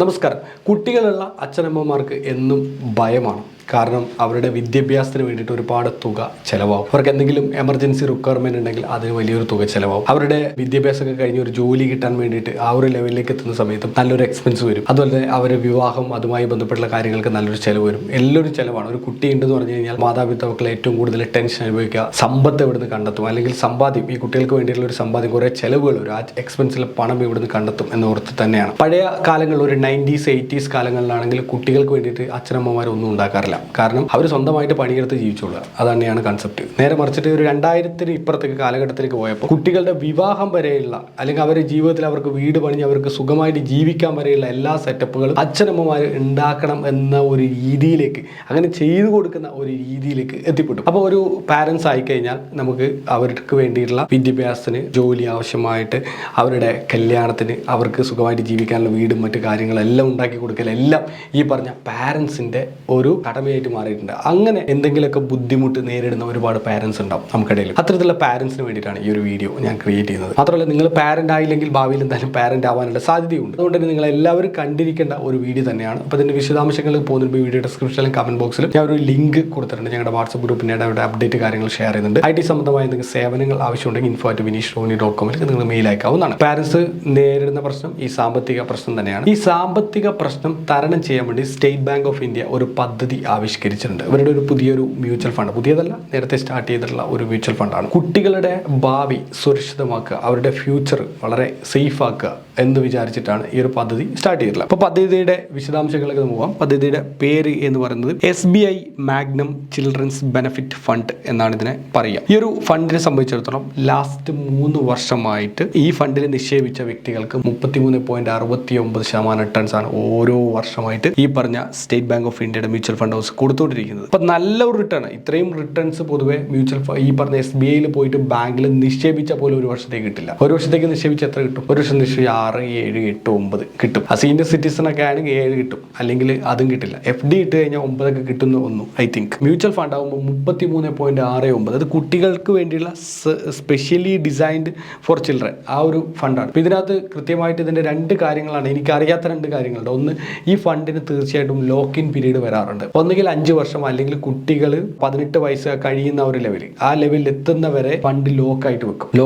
നമസ്കാരം. കുട്ടികളുള്ള അച്ഛനമ്മമാർക്ക് എന്നും ഭയമാണ്. കാരണം അവരുടെ വിദ്യാഭ്യാസത്തിന് വേണ്ടിയിട്ട് ഒരുപാട് തുക ചിലവാകും. അവർക്ക് എന്തെങ്കിലും എമർജൻസി റിക്വയർമെന്റ് ഉണ്ടെങ്കിൽ അതിന് വലിയൊരു തുക ചിലവാകും. അവരുടെ വിദ്യാഭ്യാസമൊക്കെ കഴിഞ്ഞ് ഒരു ജോലി കിട്ടാൻ വേണ്ടിയിട്ട് ആ ഒരു ലെവലിലേക്ക് എത്തുന്ന സമയത്തും നല്ലൊരു എക്സ്പെൻസ് വരും. അതുപോലെ തന്നെ അവരുടെ വിവാഹം അതുമായി ബന്ധപ്പെട്ടുള്ള കാര്യങ്ങൾക്ക് നല്ലൊരു ചിലവ് വരും. എല്ലാവരും ചിലവാണ്. ഒരു കുട്ടി ഉണ്ടെന്ന് പറഞ്ഞു കഴിഞ്ഞാൽ മാതാപിതാക്കൾ ഏറ്റവും കൂടുതൽ ടെൻഷൻ അനുഭവിക്കുക. സമ്പത്ത് എവിടുന്ന് കണ്ടെത്തും, അല്ലെങ്കിൽ സമ്പാദ്യം, ഈ കുട്ടികൾക്ക് വേണ്ടിയിട്ടുള്ള ഒരു സമ്പാദ്യം, കുറേ ചിലവുകൾ, ഒരു ആ എക്സ്പെൻസിലെ പണം ഇവിടുന്ന് കണ്ടെത്തും എന്നോർത്ത് തന്നെയാണ്. പഴയ കാലങ്ങളിൽ ഒരു 90s 80s കാലങ്ങളിലാണെങ്കിൽ കുട്ടികൾക്ക് വേണ്ടിയിട്ട് അച്ഛനമ്മമാരൊന്നും ഉണ്ടാക്കാറില്ല. കാരണം അവർ സ്വന്തമായിട്ട് പണിയെടുത്ത് ജീവിച്ചോളുക. അത് തന്നെയാണ് കൺസെപ്റ്റ്. നേരെ മറിച്ചിട്ട് ഒരു 2000 ഇപ്പുറത്തേക്ക് കാലഘട്ടത്തിലേക്ക് പോയപ്പോൾ കുട്ടികളുടെ വിവാഹം വരെയുള്ള, അല്ലെങ്കിൽ അവരുടെ ജീവിതത്തിൽ അവർക്ക് വീട് പണിഞ്ഞ് അവർക്ക് സുഖമായിട്ട് ജീവിക്കാൻ വരെയുള്ള എല്ലാ സെറ്റപ്പുകളും അച്ഛനമ്മമാർ ഉണ്ടാക്കണം എന്ന ഒരു രീതിയിലേക്ക്, അങ്ങനെ ചെയ്തു കൊടുക്കുന്ന ഒരു രീതിയിലേക്ക് എത്തിപ്പെട്ടു. അപ്പോൾ ഒരു പാരൻസ് ആയിക്കഴിഞ്ഞാൽ നമുക്ക് അവർക്ക് വേണ്ടിയിട്ടുള്ള വിദ്യാഭ്യാസത്തിന്, ജോലി ആവശ്യമായിട്ട്, അവരുടെ കല്യാണത്തിന്, അവർക്ക് സുഖമായിട്ട് ജീവിക്കാനുള്ള വീടും മറ്റു കാര്യങ്ങളെല്ലാം ഉണ്ടാക്കി കൊടുക്കലെല്ലാം ഈ പറഞ്ഞ പാരൻസിൻ്റെ ഒരു കടമയായിട്ട് മാറിയിട്ടുണ്ട്. അങ്ങനെ എന്തെങ്കിലുമൊക്കെ ബുദ്ധിമുട്ട് നേരിടുന്ന ഒരുപാട് പാരൻസ് ഉണ്ടാവും നമുക്കിടയിൽ. അത്തരത്തിലുള്ള പാരൻസിന് വേണ്ടിയിട്ടാണ് ഈ ഒരു വീഡിയോ ഞാൻ ക്രിയേറ്റ് ചെയ്യുന്നത്. മാത്രമല്ല, നിങ്ങൾ പാരന്റ് ആയില്ലെങ്കിൽ ഭാവിയിൽ എന്തായാലും പാരന്റ് ആവാനുള്ള സാധ്യതയുണ്ട്. അതുകൊണ്ട് തന്നെ നിങ്ങൾ എല്ലാവരും കണ്ടിരിക്കേണ്ട ഒരു വീഡിയോ തന്നെയാണ്. അപ്പോൾ ഇതിന്റെ വിശദാംശങ്ങൾ പോകുന്ന വീഡിയോ ഡിസ്ക്രിപ്ഷനിലും കമന്റ് ബോക്സിലും ഞാൻ ഒരു ലിങ്ക് കൊടുത്തിട്ടുണ്ട്. ഞങ്ങളുടെ വാട്സ്ആപ്പ് ഗ്രൂപ്പിൻ്റെ അവിടെ അപ്ഡേറ്റ് കാര്യങ്ങൾ ഷെയർ ചെയ്യുന്നുണ്ട്. IT സംബന്ധമായ എന്തെങ്കിലും സേവനങ്ങൾ ആവശ്യമുണ്ടെങ്കിൽ info@vinishrohini.com നിങ്ങൾ മെയിൽ അയക്കാവുന്നതാണ്. പാരൻസ് നേരിടുന്ന പ്രശ്നം ഈ സാമ്പത്തിക പ്രശ്നം തന്നെയാണ്. ഈ സാമ്പത്തിക പ്രശ്നം തരണം ചെയ്യാൻ വേണ്ടി സ്റ്റേറ്റ് ബാങ്ക് ഓഫ് ഇന്ത്യ ഒരു പദ്ധതി ആവിഷ്കരിച്ചിട്ടുണ്ട്. ഇവരുടെ ഒരു പുതിയൊരു മ്യൂച്വൽ ഫണ്ട്, പുതിയതല്ല, നേരത്തെ സ്റ്റാർട്ട് ചെയ്തിട്ടുള്ള ഒരു മ്യൂച്വൽ ഫണ്ടാണ്. കുട്ടികളുടെ ഭാവി സുരക്ഷിതമാക്കുക, അവരുടെ ഫ്യൂച്ചർ വളരെ സേഫ് ആക്കുക എന്ന് വിചാരിച്ചിട്ടാണ് ഈ ഒരു പദ്ധതി സ്റ്റാർട്ട് ചെയ്തിട്ടുള്ളത്. അപ്പോൾ പദ്ധതിയുടെ വിശദാംശങ്ങളിലേക്ക് പോകാം. പദ്ധതിയുടെ പേര് എന്ന് പറയുന്നത് SBI magnum children's benefit fund എന്നാണ് ഇതിനെ പറയുക. ഈ ഒരു ഫണ്ടിനെ സംബന്ധിച്ചിടത്തോളം ലാസ്റ്റ് 3 വർഷമായിട്ട് ഈ ഫണ്ടിൽ നിക്ഷേപിച്ച വ്യക്തികൾക്ക് 33.69% റിട്ടേൺസ് ആണ് ഓരോ വർഷമായിട്ട് ഈ പറഞ്ഞ സ്റ്റേറ്റ് ബാങ്ക് ഓഫ് ഇന്ത്യയുടെ മ്യൂച്വൽ ഫണ്ട് ഹൗസ് കൊടുത്തുകൊണ്ടിരിക്കുന്നത്. അപ്പോൾ നല്ലൊരു റിട്ടേൺ, ഇത്രയും റിട്ടേൺസ് പൊതുവെ ഈ പറഞ്ഞ SBI പോയിട്ട് ബാങ്കിൽ നിക്ഷേപിച്ച പോലെ ഒരു വർഷത്തേക്ക് കിട്ടില്ല. ഒരു വർഷത്തേക്ക് നിക്ഷേപിച്ച് എത്ര കിട്ടും? ഒരു വർഷം നിക്ഷേപിച്ച് 6, 7, 8, 9 കിട്ടും. ആ സീനിയർ സിറ്റിസൺ ഒക്കെ ആണെങ്കിൽ 7 കിട്ടും, അല്ലെങ്കിൽ അതും കിട്ടില്ല. FD ഇട്ട് കഴിഞ്ഞാൽ 9 കിട്ടുന്ന ഒന്നും ഐ തിങ്ക്. മ്യൂച്വൽ ഫണ്ട് ആകുമ്പോൾ 33.69, അത് കുട്ടികൾക്ക് വേണ്ടിയുള്ള സ്പെഷ്യലി ഡിസൈൻഡ് ഫോർ ചിൽഡ്രൻ ആ ഒരു ഫണ്ടാണ്. അപ്പോൾ ഇതിനകത്ത് കൃത്യമായിട്ട് ഇതിൻ്റെ 2 കാര്യങ്ങളാണ് എനിക്കറിയാത്ത 2 കാര്യങ്ങളുണ്ട്. ഒന്ന്, ഈ ഫണ്ടിന് തീർച്ചയായിട്ടും ലോക്ക് ഇൻ പീരീഡ് വരാറുണ്ട്. ഒന്നുകിൽ 5 വർഷം, അല്ലെങ്കിൽ കുട്ടികൾ 18 വയസ്സ് കഴിയുന്ന ഒരു ലെവലിൽ, ആ ലെവലിൽ എത്തുന്നവരെ ഫണ്ട് ലോക്കായിട്ട്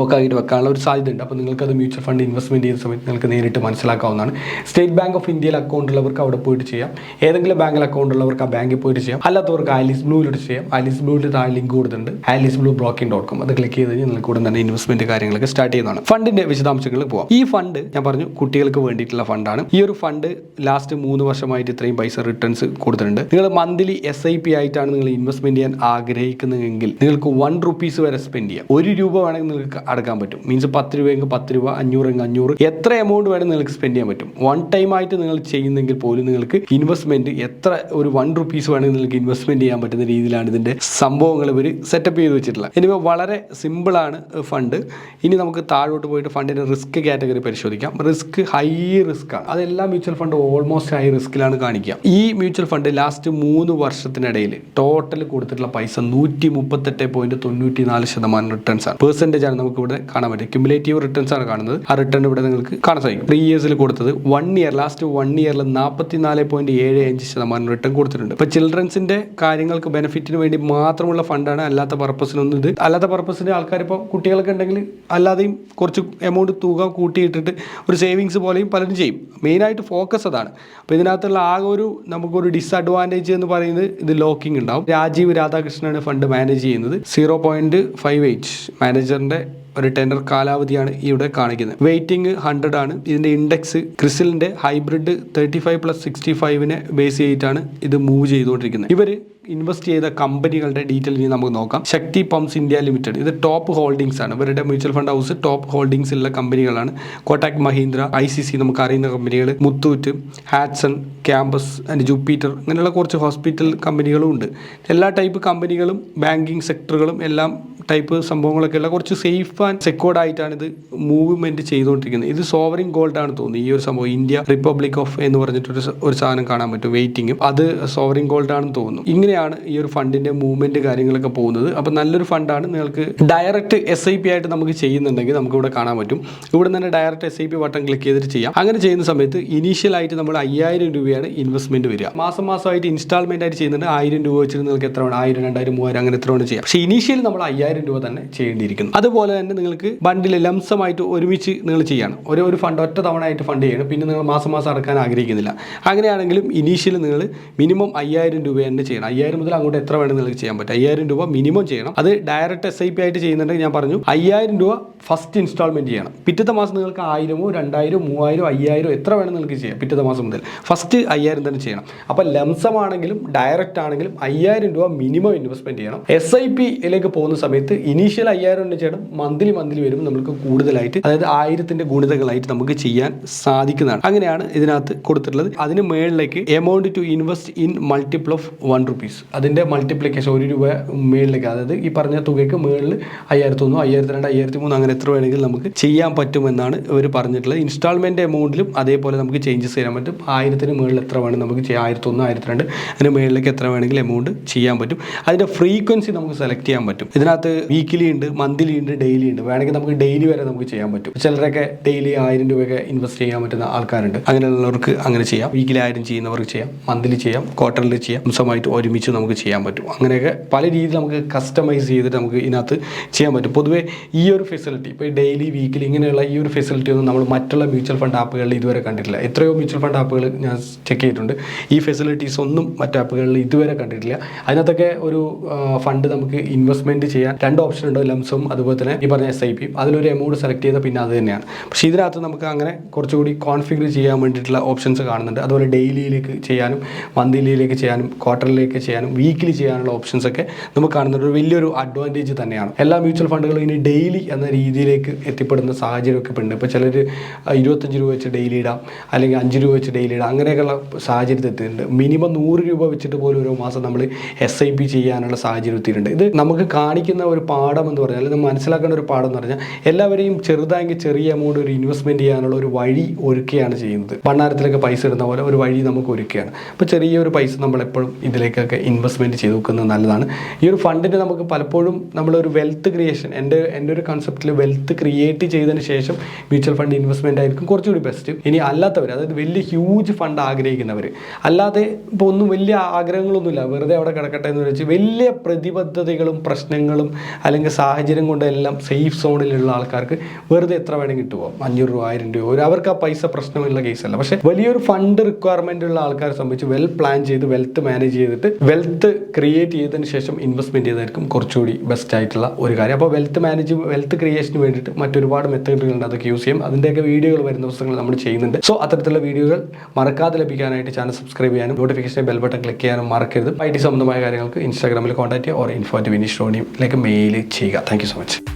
വെക്കാനുള്ള ഒരു സാധ്യത ഉണ്ട്. അപ്പോൾ നിങ്ങൾക്കത് മ്യൂച്വൽ ഫണ്ട് ഇൻവെസ്റ്റ്മെന്റ് ചെയ്യുന്ന സമയത്ത് നിങ്ങൾക്ക് നേരിട്ട് മനസ്സിലാക്കാവുന്നതാണ്. സ്റ്റേറ്റ് ബാങ്ക് ഓഫ് ഇന്ത്യയിൽ അക്കൗണ്ട് ഉള്ളവർക്ക് അവിടെ പോയിട്ട് ചെയ്യാം. ഏതെങ്കിലും ബാങ്കിൽ അക്കൗണ്ട് ഉള്ളവർക്ക് ആ ബാങ്കിൽ പോയിട്ട് ചെയ്യാം. അല്ലാത്തവർക്ക് ആലീസ് ബ്ലൂയിലോട്ട് ചെയ്യാം. ആലീസ് ബ്ലൂവിൽ താഴെ ലിങ്ക് കൊടുത്തിട്ടുണ്ട്, AliceBlueBroking.com. അത് ക്ലിക്ക് ചെയ്ത് കഴിഞ്ഞാൽ നിങ്ങൾക്ക് ഉടൻ തന്നെ ഇൻവെസ്റ്റ്മെന്റ് കാര്യങ്ങളൊക്കെ സ്റ്റാർട്ട് ചെയ്യുന്നതാണ്. ഫണ്ടിന്റെ വിശദാംശങ്ങളിൽ പോകാം. ഈ ഫണ്ട് ഞാൻ പറഞ്ഞു കുട്ടികൾക്ക് വേണ്ടിയിട്ടുള്ള ഫണ്ടാണ്. ഈ ഒരു ഫണ്ട് ലാസ്റ്റ് 3 വർഷമായിട്ട് ഇത്രയും പൈസ റിട്ടേൺസ് കൊടുത്തിട്ടുണ്ട്. നിങ്ങൾ മന്ത്ലി SIP ആയിട്ടാണ് നിങ്ങൾ ഇൻവെസ്റ്റ്മെന്റ് ചെയ്യാൻ ആഗ്രഹിക്കുന്നതെങ്കിൽ നിങ്ങൾക്ക് 1 rupees വരെ സ്പെൻഡ് ചെയ്യാം. 1 രൂപ വേണമെങ്കിൽ നിങ്ങൾക്ക് അടക്കാൻ പറ്റും. മീൻസ് 10 രൂപയെങ്കിൽ 10 രൂപ, 500 എങ്കിൽ 500, എത്ര എമൗണ്ട് വേണം നിങ്ങൾക്ക് സ്പെൻഡ് ചെയ്യാൻ പറ്റും. 1 ടൈം ആയിട്ട് നിങ്ങൾ ചെയ്യുന്നെങ്കിൽ പോലും നിങ്ങൾക്ക് ഇൻവെസ്റ്റ്മെന്റ് എത്ര, ഒരു 1 rupees വേണമെങ്കിൽ നിങ്ങൾക്ക് ഇൻവെസ്റ്റ്മെന്റ് ചെയ്യാൻ പറ്റുന്ന രീതിയിലാണ് ഇതിന്റെ സംഭവങ്ങൾ ഇവർ സെറ്റപ്പ് ചെയ്ത് വെച്ചിട്ടുള്ളത്. ഇനിയിപ്പോൾ വളരെ സിമ്പിളാണ് ഫണ്ട്. ഇനി നമുക്ക് താഴോട്ട് പോയിട്ട് ഫണ്ടിന്റെ റിസ്ക് കാറ്റഗറി പരിശോധിക്കാം. റിസ്ക് ഹൈ റിസ്ക് ആണ്. അതെല്ലാം മ്യൂച്വൽ ഫണ്ട് ഓൾമോസ്റ്റ് ഹൈ റിസ്കിലാണ് കാണിക്കുക. ഈ മ്യൂച്വൽ ഫണ്ട് ലാസ്റ്റ് 3 വർഷത്തിനിടയിൽ ടോട്ടൽ കൊടുത്തിട്ടുള്ള പൈസ 138.94% റിട്ടേൺസ് ആണ്. പെർസെൻറ്റേജ് ആണ് നമുക്ക് ഇവിടെ കാണാൻ പറ്റും. ക്യുമുലേറ്റീവ് റിട്ടേൺസ് ആണ് കാണുന്നത്. ആ റിട്ടേൺ ഇവിടെ നിങ്ങൾക്ക് കാണാൻ സാധിക്കും. 3 ഇയേഴ്സിൽ കൊടുത്തത് 1 ഇയർ, ലാസ്റ്റ് 1 ഇയറിൽ 44.75% റിട്ടേൺ കൊടുത്തിട്ടുണ്ട്. ഇപ്പോൾ ചിൽഡ്രൻസിന്റെ കാര്യങ്ങൾക്ക് ബെനിഫിറ്റിന് വേണ്ടി മാത്രമുള്ള ഫണ്ടാണ്. അല്ലാത്ത പർപ്പസിനൊന്നും ഇത് അല്ലാത്ത പർപ്പസിന് ആൾക്കാർ ഇപ്പോൾ കുട്ടികളൊക്കെ ഉണ്ടെങ്കിൽ അല്ലാതെയും കുറച്ച് എമൗണ്ട് തുക കൂട്ടിയിട്ടിട്ട് ഒരു സേവിങ്സ് പോലെയും പലരും ചെയ്യും. മെയിനായിട്ട് ഫോക്കസ് അതാണ്. അപ്പോൾ ഇതിനകത്തുള്ള ആകെ നമുക്കൊരു ഡിസ്അഡ്വാൻറ്റേജ് എന്ന് പറയുന്നത് ഇത് ലോക്കിംഗ് ഉണ്ടാവും. രാജീവ് രാധാകൃഷ്ണനാണ് ഫണ്ട് മാനേജ് ചെയ്യുന്നത്. 0.58 മാനേജറിന്റെ ഒരു ടെൻഡർ കാലാവധിയാണ് ഇവിടെ കാണിക്കുന്നത്. വെയിറ്റിംഗ് 100 ആണ്. ഇതിന്റെ ഇൻഡെക്സ് ക്രിസിലിന്റെ ഹൈബ്രിഡ് 35+65 ബേസ് ചെയ്തിട്ടാണ് ഇത് മൂവ് ചെയ്തുകൊണ്ടിരിക്കുന്നത്. ഇവര് ഇൻവെസ്റ്റ് ചെയ്ത കമ്പനികളുടെ ഡീറ്റെയിൽ ഇനി നമുക്ക് നോക്കാം. ശക്തി പമ്പ്സ് ഇന്ത്യ ലിമിറ്റഡ്, ഇത് ടോപ്പ് ഹോൾഡിംഗ്സ് ആണ്. ഇവരുടെ mutual fund house top holdings ഉള്ള കമ്പനികളാണ്. കോട്ടാക് മഹീന്ദ്ര, ICC നമുക്ക് അറിയുന്ന കമ്പനികൾ, Muthoot, Hudson, campus and Jupiter, ഇങ്ങനെയുള്ള കുറച്ച് ഹോസ്പിറ്റൽ കമ്പനികളും ഉണ്ട്. എല്ലാ ടൈപ്പ് കമ്പനികളും ബാങ്കിങ് സെക്ടറുകളും എല്ലാം ടൈപ്പ് സംഭവങ്ങളൊക്കെ ഉള്ള കുറച്ച് സേഫ് ആൻഡ് സെക്യൂർഡ് ആയിട്ടാണ് ഇത് മൂവ്മെന്റ് ചെയ്തുകൊണ്ടിരിക്കുന്നത്. ഇത് സോവറിൻ ഗോൾഡ് ആണ് തോന്നുന്നു ഈ ഒരു സംഭവം. ഇന്ത്യ റിപ്പബ്ലിക് ഓഫ് എന്ന് പറഞ്ഞിട്ടൊരു സാധനം കാണാൻ പറ്റും, വെയിറ്റിംഗും, അത് സോവറിൻ ഗോൾഡ് ആണെന്ന് തോന്നുന്നു. ഇങ്ങനെയാണ് ഈ ഒരു ഫണ്ടിന്റെ മൂവ്മെന്റ് കാര്യങ്ങളൊക്കെ പോകുന്നത്. അപ്പോൾ നല്ലൊരു ഫണ്ടാണ്. നിങ്ങൾക്ക് ഡയറക്റ്റ് SIP ആയിട്ട് നമുക്ക് ചെയ്യുന്നുണ്ടെങ്കിൽ നമുക്ക് ഇവിടെ കാണാൻ പറ്റും. ഇവിടെ തന്നെ ഡയറക്റ്റ് SIP ബട്ടൺ ക്ലിക്ക് ചെയ്തിട്ട് ചെയ്യാം. അങ്ങനെ ചെയ്യുന്ന സമയത്ത് ഇനീഷ്യൽ ആയിട്ട് നമ്മൾ 5000 രൂപയാണ് ഇൻവെസ്റ്റ്മെന്റ് വരിക. മാസമായിട്ട് ഇൻസ്റ്റാൾമെന്റ് ആയിട്ട് ചെയ്യുന്നുണ്ട്. 1000 രൂപ വെച്ചിട്ട് നിങ്ങൾക്ക് എത്ര വേണം, 1000, 2000, 3000 അങ്ങനെ എത്ര വേണം ചെയ്യാം. പക്ഷേ ഇനീഷ്യലി നമ്മൾ 5000 രൂപ തന്നെ ചെയ്യേണ്ടിയിരിക്കുന്നു. അതുപോലെ തന്നെ നിങ്ങൾക്ക് ബണ്ടിൽ ലംസമായിട്ട് ഒരുമിച്ച് നിങ്ങൾ ചെയ്യണം. ഒരു ഫണ്ട് ഒറ്റ തവണ ആയിട്ട് ഫണ്ട് ചെയ്യണം. പിന്നെ നിങ്ങൾ മാസം അടക്കാൻ ആഗ്രഹിക്കുന്നില്ല. അങ്ങനെയാണെങ്കിലും ഇനീഷ്യലി നിങ്ങൾ മിനിമം 5000 രൂപ തന്നെ ചെയ്യണം. 5000 മുതൽ അങ്ങോട്ട് എത്ര വേണം നിങ്ങൾക്ക് ചെയ്യാൻ പറ്റും. 5000 രൂപ മിനിമം ചെയ്യണം. അത് ഡയറക്റ്റ് SIP ആയിട്ട് ചെയ്യുന്നുണ്ടെങ്കിൽ ഞാൻ പറഞ്ഞു 5000 രൂപ ഫസ്റ്റ് ഇൻസ്റ്റാൾമെന്റ് ചെയ്യണം. പിറ്റത്തെ മാസം നിങ്ങൾക്ക് 1000, 2000, 3000, 5000 എത്ര വേണം നിങ്ങൾക്ക് ചെയ്യാം. പിറ്റത്തെ മാസം മുതൽ ഫസ്റ്റ് 5000 തന്നെ ചെയ്യണം. അപ്പോൾ ലംസമാണെങ്കിലും ഡയറക്റ്റ് ആണെങ്കിലും 5000 രൂപ മിനിമം ഇൻവെസ്റ്റ്മെന്റ് ചെയ്യണം. SIP-യിലേക്ക് പോകുന്ന സമയത്ത് ഇനീഷ്യൽ 5000 തന്നെ ചെയ്യണം. മന്ത്ലി വരുമ്പോൾ നമുക്ക് കൂടുതലായിട്ട്, അതായത് 1000ന്റെ ഗുണിതങ്ങളായിട്ട് നമുക്ക് ചെയ്യാൻ സാധിക്കുന്നതാണ്. അങ്ങനെയാണ് ഇതിനകത്ത് കൊടുത്തിട്ടുള്ളത്. അതിന് മേളിലേക്ക് amount to invest in multiple of 1 rupees, അതിന്റെ മൾട്ടിപ്ലിക്കേഷൻ 1 രൂപ മേളിലേക്ക്, അതായത് ഈ പറഞ്ഞ തുകയ്ക്ക് മേളിൽ 5001, 5002, 5003 അങ്ങനെ എത്ര വേണമെങ്കിലും നമുക്ക് ചെയ്യാൻ പറ്റുമെന്നാണ് ഇവർ പറഞ്ഞിട്ടുള്ളത്. ഇൻസ്റ്റാൾമെന്റ് എമൗണ്ടിലും അതേപോലെ നമുക്ക് ചേഞ്ചസ് ചെയ്യാൻ പറ്റും. 1000ന് മേളിൽ എത്ര വേണം നമുക്ക് ചെയ്യാം. 1001, 1002 അതിന് മേളിലേക്ക് എത്ര വേണമെങ്കിലും എമൗണ്ട് ചെയ്യാൻ പറ്റും. അതിന്റെ ഫ്രീക്വൻസി നമുക്ക് സെലക്ട് ചെയ്യാൻ പറ്റും. ഇതിനകത്ത് വീക്കിലി ഉണ്ട്, മന്ത്ലി ഉണ്ട്, ഡെയിലി ഉണ്ട്. വേണമെങ്കിൽ നമുക്ക് ഡെയിലി വരെ നമുക്ക് ചെയ്യാൻ പറ്റും. ചിലരൊക്കെ ഡെയിലി 1000 രൂപയൊക്കെ ഇൻവെസ്റ്റ് ചെയ്യാൻ പറ്റുന്ന ആൾക്കാരുണ്ട്. അങ്ങനെയുള്ളവർക്ക് അങ്ങനെ ചെയ്യാം. വീക്കിലി 1000 ചെയ്യുന്നവർക്ക് ചെയ്യാം, മന്ത്ലി ചെയ്യാം, ക്വാർട്ടർലി ചെയ്യാം, ദിവസമായിട്ട് ഒരുമിച്ച് നമുക്ക് ചെയ്യാൻ പറ്റും. അങ്ങനെയൊക്കെ പല രീതിയിൽ നമുക്ക് കസ്റ്റമൈസ് ചെയ്തിട്ട് നമുക്ക് ഇതിനകത്ത് ചെയ്യാൻ പറ്റും. പൊതുവേ ഈ ഒരു ഫെസിലിറ്റി, ഇപ്പോൾ ഡെയിലി, വീക്കിലി ഇങ്ങനെയുള്ള ഈ ഒരു ഫെസിലിറ്റി ഒന്നും നമ്മൾ മറ്റുള്ള മ്യൂച്വൽ ഫണ്ട് ആപ്പുകളിൽ ഇതുവരെ കണ്ടിട്ടില്ല. എത്രയോ മ്യൂച്വൽ ഫണ്ട് ആപ്പുകൾ ഞാൻ ചെക്ക് ചെയ്തിട്ടുണ്ട്. ഈ ഫെസിലിറ്റീസ് ഒന്നും മറ്റു ആപ്പുകളിൽ ഇതുവരെ കണ്ടിട്ടില്ല. അതിനകത്തൊക്കെ ഒരു ഫണ്ട് നമുക്ക് ഇൻവെസ്റ്റ്മെന്റ് ചെയ്യാൻ 2 ഓപ്ഷൻ ഉണ്ട്, ലംസും അതുപോലെ തന്നെ ഈ പറഞ്ഞ SIP. അതിലൊരു എമൗണ്ട് സെലക്ട് ചെയ്താൽ പിന്നെ അത് തന്നെയാണ്. പക്ഷേ ഇതിനകത്ത് നമുക്ക് അങ്ങനെ കുറച്ചുകൂടി കോൺഫിഗർ ചെയ്യാൻ വേണ്ടിയിട്ടുള്ള ഓപ്ഷൻസ് കാണുന്നുണ്ട്. അതുപോലെ ഡെയിലിയിലേക്ക് ചെയ്യാനും, മന്ത്ലിയിലേക്ക് ചെയ്യാനും, ക്വാർട്ടറിലേക്ക് ചെയ്യാനും, വീക്കിലി ചെയ്യാനുള്ള ഓപ്ഷൻസ് ഒക്കെ നമുക്ക് കാണുന്നുണ്ട്. ഒരു വലിയൊരു അഡ്വാൻറ്റേജ് തന്നെയാണ്. എല്ലാ മ്യൂച്വൽ ഫണ്ടുകളും ഇനി ഡെയിലി എന്ന രീതിയിലേക്ക് എത്തിപ്പെടുന്ന സാഹചര്യമൊക്കെ ഉണ്ട്. ഇപ്പോൾ ചിലർ 25 രൂപ വെച്ച് ഡെയിലി ഇടാം, അല്ലെങ്കിൽ 5 രൂപ വെച്ച് ഡെയിലി ഇടാം. അങ്ങനെയൊക്കെയുള്ള സാഹചര്യത്തിൽ എത്തിയിട്ടുണ്ട്. മിനിമം 100 രൂപ വെച്ചിട്ട് പോലും ഓരോ മാസം നമ്മൾ SIP ചെയ്യാനുള്ള സാഹചര്യം എത്തിയിട്ടുണ്ട്. ഇത് നമുക്ക് കാണിക്കുന്ന ഒരു പാഠം എന്ന് പറഞ്ഞാൽ, നമ്മൾ മനസ്സിലാക്കേണ്ട ഒരു പാഠം എന്ന് പറഞ്ഞാൽ, എല്ലാവരെയും ചെറുതായെങ്കിൽ ചെറിയ എമൗണ്ട് ഒരു ഇൻവെസ്റ്റ്മെന്റ് ചെയ്യാനുള്ള ഒരു വഴി ഒരുക്കുകയാണ് ചെയ്യുന്നത്. ഭണ്ഡാരത്തിലൊക്കെ പൈസ ഇടുന്ന പോലെ ഒരു വഴി നമുക്ക് ഒരുക്കുകയാണ്. അപ്പോൾ ചെറിയൊരു പൈസ നമ്മളെപ്പോഴും ഇതിലേക്കൊക്കെ ഇൻവെസ്റ്റ്മെന്റ് ചെയ്ത് വെക്കുന്നത് നല്ലതാണ്. ഈ ഒരു ഫണ്ടിന് നമുക്ക് പലപ്പോഴും നമ്മളൊരു വെൽത്ത് ക്രിയേഷൻ, എൻ്റെ ഒരു കൺസെപ്റ്റിൽ വെൽത്ത് ക്രിയേറ്റ് ചെയ്തതിന് ശേഷം മ്യൂച്വൽ ഫണ്ട് ഇൻവെസ്റ്റ്മെന്റ് ആയിരിക്കും കുറച്ചുകൂടി ബെസ്റ്റ്. ഇനി അല്ലാത്തവർ, അതായത് വലിയ ഹ്യൂജ് ഫണ്ട് ആഗ്രഹിക്കുന്നവർ, അല്ലാതെ ഇപ്പോൾ ഒന്നും വലിയ ആഗ്രഹങ്ങളൊന്നുമില്ല, വെറുതെ അവിടെ കിടക്കട്ടെ എന്ന് വെച്ച് വലിയ പ്രതിബദ്ധതകളും പ്രശ്നങ്ങളും അല്ലെങ്കിൽ സാഹചര്യം കൊണ്ടെല്ലാം സേഫ് സോണിലുള്ള ആൾക്കാർക്ക് വെറുതെ എത്ര വേണമെങ്കിൽ കിട്ടുമോ, 500 രൂപ, 1000 രൂപ, അവർക്ക് ആ പൈസ പ്രശ്നമുള്ള കേസല്ല. പക്ഷേ വലിയൊരു ഫണ്ട് റിക്വയർമെന്റ് ഉള്ള ആൾക്കാരെ സംബന്ധിച്ച് വെൽ പ്ലാൻ ചെയ്ത് വെൽത്ത് മാനേജ് ചെയ്തിട്ട് വെൽത്ത് ക്രിയേറ്റ് ചെയ്തതിന് ശേഷം ഇൻവെസ്റ്റ്മെന്റ് ചെയ്തായിരിക്കും കുറച്ചുകൂടി ബെസ്റ്റ് ആയിട്ടുള്ള ഒരു കാര്യം. അപ്പോൾ വെൽത്ത് ക്രിയേഷന് വേണ്ടിയിട്ട് മറ്റൊരുപാട് മെത്തേഡുകളുണ്ട്, അതൊക്കെ യൂസ് ചെയ്യും. അതിൻ്റെയൊക്കെ വീഡിയോകൾ വരുന്ന ദിവസങ്ങൾ നമ്മൾ ചെയ്യുന്നുണ്ട്. സോ അത്തരത്തിലുള്ള വീഡിയോകൾ മറക്കാതെ ലഭിക്കാനായിട്ട് ചാനൽ സബ്സ്ക്രൈബ് ചെയ്യാനും നോട്ടിഫിക്കേഷൻ ബെൽ ബട്ടൺ ക്ലിക്ക് ചെയ്യാനും മറക്കരുത്. IT സംബന്ധമായ കാര്യങ്ങൾക്ക് ഇൻസ്റ്റാഗ്രാമിൽ കോൺടാക്ട് ചെയ്യുക, ഓർ info@vinishroniyയിലേക്ക് മെയിൽ ചെയ്യുക. Thank you so much.